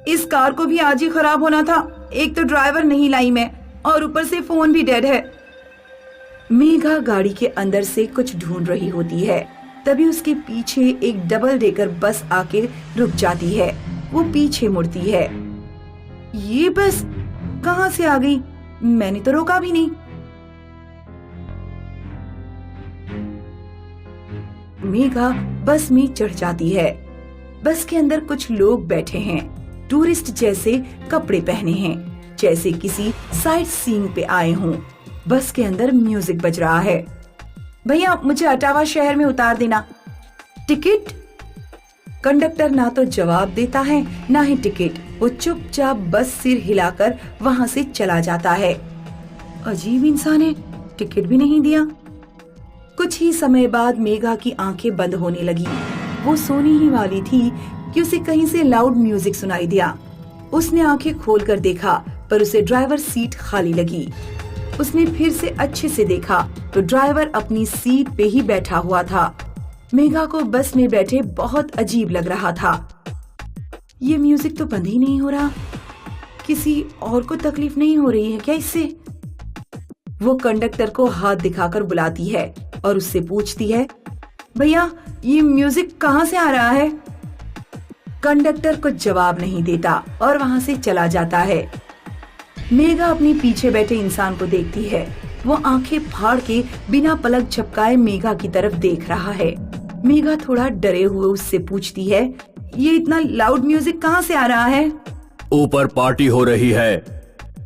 इस कार को भी आज ही खराब होना था। एक तो ड्राइवर नहीं लाई मैं, और ऊपर से फोन भी डेड है। मेघा गाड़ी के अंदर से कुछ ढूंढ रही होती है। तभी उसके पीछे एक डबल डेकर बस आके रुक जाती है। वो पीछे मुड़ती है। ये बस कहाँ से आ गई? मैंने तो रोका भी नहीं। मेघा बस में चढ़ जाती है। बस के अंदर कुछ लोग बैठे हैं। टूरिस्ट जैसे कपड़े पहने हैं, जैसे किसी साइट सीइंग पे आए हों। बस के अंदर म्यूजिक बज रहा है। भैया, मुझे अटावा शहर में उतार देना। टिकट? कंडक्टर ना तो जवाब देता है, ना ही टिकट। वो चुपचाप बस सिर हिलाकर वहाँ से चला जाता है। अजीब इंसान है, टिकट भी नहीं दिया। कुछ ही समय बाद मेघा की आंखें बंद होने लगी। वो सोने ही वाली थी कि उसे कहीं से लाउड म्यूजिक सुनाई दिया। उसने आंखें खोलकर देखा, पर उसे ड्राइवर सीट खाली लगी। उसने फिर से अच्छे से देखा तो ड्राइवर अपनी सीट पे ही बैठा हुआ था। मेघा को बस में बैठे बहुत अजीब लग रहा था। ये म्यूजिक तो बंद ही नहीं हो रहा। किसी और को तकलीफ नहीं हो रही है क्या इससे? वो कंडक्टर को हाथ दिखाकर बुलाती है और उससे पूछती है, भैया ये म्यूजिक कहाँ से आ रहा है? कंडक्टर कुछ जवाब नहीं देता और वहाँ से चला जाता है। मेघा अपने पीछे बैठे इंसान को देखती है। वो आंखें फाड़ के बिना पलक झपकाए मेघा की तरफ देख रहा है। मेघा थोड़ा डरे हुए उससे पूछती है, ये इतना लाउड म्यूजिक कहाँ से आ रहा है? ऊपर पार्टी हो रही है।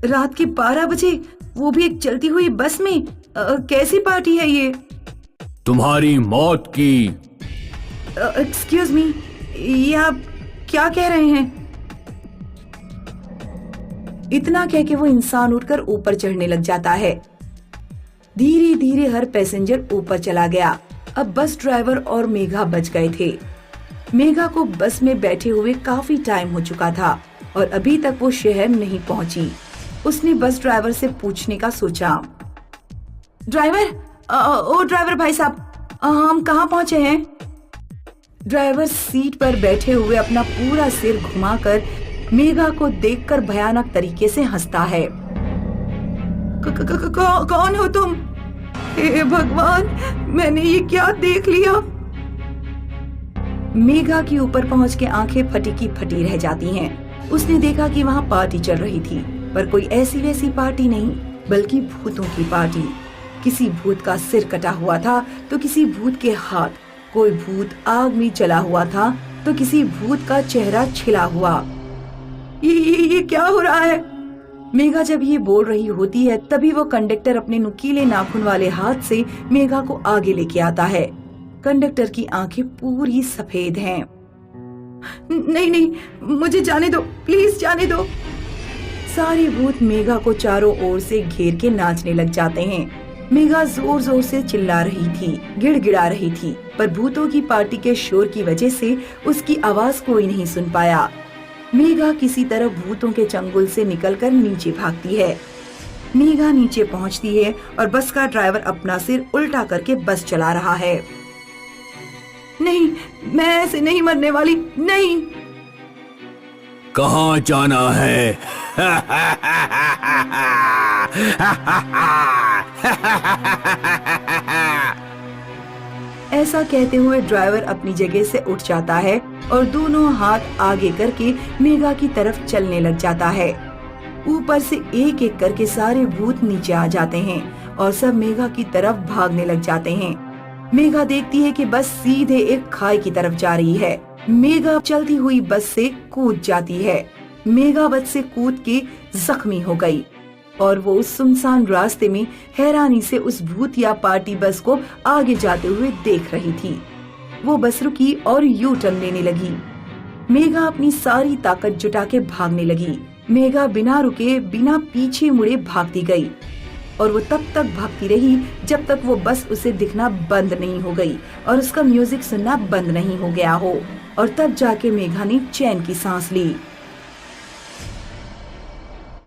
रात के 12 बजे, वो भी एक चलती हुई बस में? कैसी पार्टी है ये? तुम्हारी मौत की। एक्सक्यूज मी, ये आप क्या कह रहे हैं? इतना कह के वो इंसान उठकर ऊपर चढ़ने लग जाता है। धीरे धीरे हर पैसेंजर ऊपर चला गया। अब बस ड्राइवर और मेघा बच गए थे। मेघा को बस में बैठे हुए काफी टाइम हो चुका था और अभी तक वो शहर नहीं पहुंची। उसने बस ड्राइवर से पूछने का सोचा। ड्राइवर, ओ ड्राइवर भाई साहब, हम कहाँ पहुँचे हैं? ड्राइवर सीट पर बैठे हुए अपना पूरा सिर घुमाकर मेघा को देखकर भयानक तरीके से हंसता है। कौन हो तुम? हे भगवान, मैंने ये क्या देख लिया? मेघा की ऊपर पहुंच के आंखें फटी की फटी रह जाती हैं। उसने देखा कि वहाँ पार्टी चल रही थी, पर कोई ऐसी वैसी पार्टी नहीं, बल्कि भूतों की पार्टी। किसी भूत का सिर कटा हुआ था तो किसी भूत के हाथ, कोई भूत आग में जला हुआ था तो किसी भूत का चेहरा छिला हुआ। ये क्या हो रहा है? मेघा जब ये बोल रही होती है तभी वो कंडक्टर अपने नुकीले नाखून वाले हाथ से मेघा को आगे लेके आता है। कंडक्टर की आंखें पूरी सफेद हैं। नहीं नहीं, मुझे जाने दो, प्लीज जाने दो। सारे भूत मेघा को चारों ओर से घेर के नाचने लग जाते हैं। मेघा जोर जोर से चिल्ला रही थी, गिड़गिड़ा रही थी, पर भूतों की पार्टी के शोर की वजह से उसकी आवाज कोई नहीं सुन पाया। मेघा किसी तरह भूतों के चंगुल से निकलकर नीचे भागती है। मेघा नीचे पहुंचती है और बस का ड्राइवर अपना सिर उल्टा करके बस चला रहा है। नहीं, मैं ऐसे नहीं मरने वाली, नहीं। कहाँ जाना है? ऐसा कहते हुए ड्राइवर अपनी जगह से उठ जाता है और दोनों हाथ आगे करके मेघा की तरफ चलने लग जाता है। ऊपर से एक एक करके सारे भूत नीचे आ जाते हैं और सब मेघा की तरफ भागने लग जाते हैं। मेघा देखती है कि बस सीधे एक खाई की तरफ जा रही है। मेघा चलती हुई बस से कूद जाती है। मेघा बस से कूद के जख्मी हो गई और वो उस सुनसान रास्ते में हैरानी से उस भूतिया पार्टी बस को आगे जाते हुए देख रही थी। वो बस रुकी और यू टर्न लेने लगी। मेघा अपनी सारी ताकत जुटा के भागने लगी। मेघा बिना रुके, बिना पीछे मुड़े भागती गई और वो तब तक भागती रही जब तक वो बस उसे दिखना बंद नहीं हो गई और उसका म्यूजिक सुनना बंद नहीं हो गया हो। और तब जाके मेघा ने चैन की सांस ली।